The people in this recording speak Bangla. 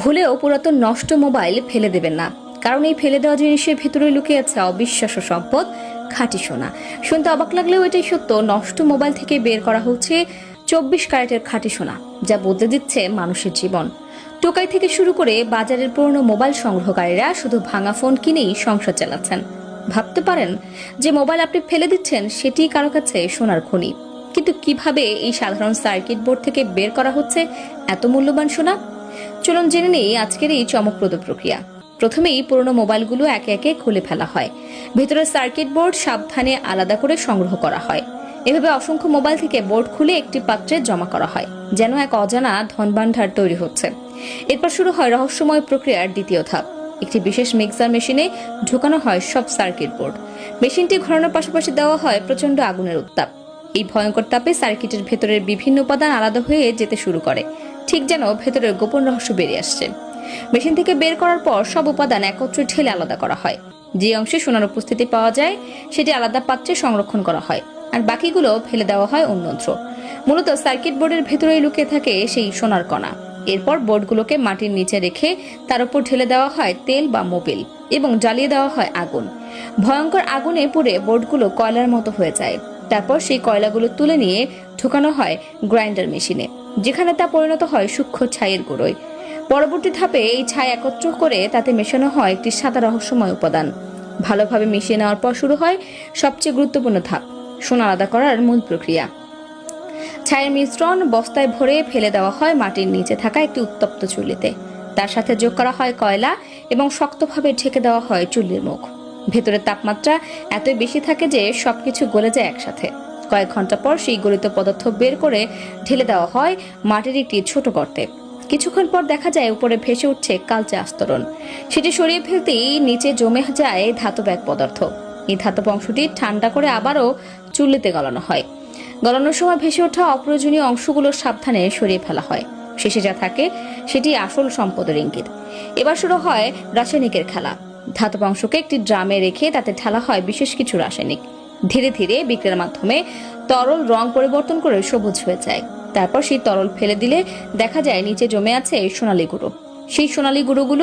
ভুলেও পুরাতন নষ্ট মোবাইল ফেলে দেবেন না, কারণ এই ফেলে দেওয়া জিনিসের ভেতরে লুকিয়ে আছে অবিশ্বাস্য সম্পদ, খাঁটি সোনা। শুনতে অবাক লাগলেও এটাই সত্য। নষ্ট মোবাইল থেকে বের করা হচ্ছে 24 ক্যারেটের খাঁটি সোনা, যা বদলে দিচ্ছে মানুষের জীবন। টোকাই থেকে শুরু করে বাজারের পুরনো মোবাইল সংগ্রহকারীরা শুধু ভাঙা ফোন কিনেই সংসার চালাচ্ছেন। ভাবতে পারেন যে মোবাইল আপনি ফেলে দিচ্ছেন সেটি কারো কাছে সোনার খনি, কিন্তু কিভাবে এই সাধারণ সার্কিট বোর্ড থেকে বের করা হচ্ছে এত মূল্যবান সোনা? চলুন জেনে নেই আজকের এই চমকপ্রদ প্রক্রিয়া। প্রথমেই পুরনো মোবাইলগুলো একে একে খুলে ফেলা হয়। ভেতরের সার্কিট বোর্ড সাবধানে আলাদা করে সংগ্রহ করা হয়। এভাবে অসংখ্য মোবাইল থেকে বোর্ড খুলে একটি পাত্রে জমা করা হয়, যেন এক অজানা ধনভাণ্ডার তৈরি হচ্ছে। এরপর শুরু হয় রহস্যময় প্রক্রিয়ার দ্বিতীয় ধাপ। একটি বিশেষ মিক্সার মেশিনে ঢোকানো হয় সব সার্কিট বোর্ড। মেশিনটি ঘোরানোর পাশাপাশি দেওয়া হয় প্রচন্ড আগুনের উত্তাপ। এই ভয়ঙ্কর তাপে সার্কিটের ভেতরের বিভিন্ন উপাদান আলাদা হয়ে যেতে শুরু করে, ঠিক যেন ভেতরের গোপন রহস্য বেরিয়ে আসছে। মেশিন থেকে বের করার পর সব উপাদান একত্রে ঢেলে আলাদা করা হয়। যে অংশে সোনার উপস্থিতি পাওয়া যায় সেটি আলাদা পাত্রে সংরক্ষণ করা হয়, আর বাকিগুলো ফেলে দেওয়া হয় অন্যত্র। মূলত সার্কিট বোর্ডের ভেতরেই লুকিয়ে থাকে সেই সোনার কণা। এরপর বোর্ডগুলোকে মাটির নিচে রেখে তার উপর ঢেলে দেওয়া হয় তেল বা মোবিল এবং জ্বালিয়ে দেওয়া হয় আগুন। ভয়ঙ্কর আগুনে পুড়ে বোর্ডগুলো কয়লার মতো হয়ে যায়। তারপর সেই কয়লাগুলো তুলে নিয়ে ঢোকানো হয় গ্রাইন্ডার মেশিনে, যেখানে তা পরিণত হয় সূক্ষ্ম ছাইয়ের গুঁড়োয়। পরবর্তী ধাপে এই ছাই একত্র করে তাতে মেশানো হয় একটি সাদা রহস্যময় উপাদান। ভালোভাবে মিশিয়ে নেওয়ার পর শুরু হয় সবচেয়ে গুরুত্বপূর্ণ ধাপ, সোনা আলাদা করার মূল প্রক্রিয়া। ছাইয়ের মিশ্রণ বস্তায় ভরে ফেলে দেওয়া হয় মাটির নিচে থাকা একটি উত্তপ্ত চুল্লিতে। তার সাথে যোগ করা হয় কয়লা এবং শক্তভাবে ঢেকে দেওয়া হয় চুল্লির মুখ। ভেতরের তাপমাত্রা এতই বেশি থাকে যে সবকিছু গলে যায় একসাথে। কয়েক ঘন্টা পর সেই গলিত পদার্থ বের করে ঢেলে দেওয়া হয় মাটির একটি ছোট গর্তে। কিছুক্ষণ পর দেখা যায় উপরে ভেসে উঠছে কালচে আস্তরণ। সেটি সরিয়ে ফেলতেই নিচে জমে যায় ধাতব এক পদার্থ। এই ধাতব অংশটি ঠান্ডা করে আবারও চুল্লিতে গলানো হয়। গলানোর সময় ভেসে ওঠা অপ্রয়োজনীয় অংশগুলো সাবধানে সরিয়ে ফেলা হয়। শেষে যা থাকে সেটি আসল সম্পদের ইঙ্গিত। এবার শুরু হয় রাসায়নিকের খেলা। ধাতব অংশকে একটি ড্রামে রেখে তাতে ঢালা হয় বিশেষ কিছু রাসায়নিক। ধীরে ধীরে বিক্রিয়ার মাধ্যমে তরল রং পরিবর্তন করে সবুজ হয়ে যায়। তারপর সেই তরল ফেলে দিলে দেখা যায় নিচে জমে আছে সোনালী গুঁড়ো। সেই সোনালী গুঁড়োগুলো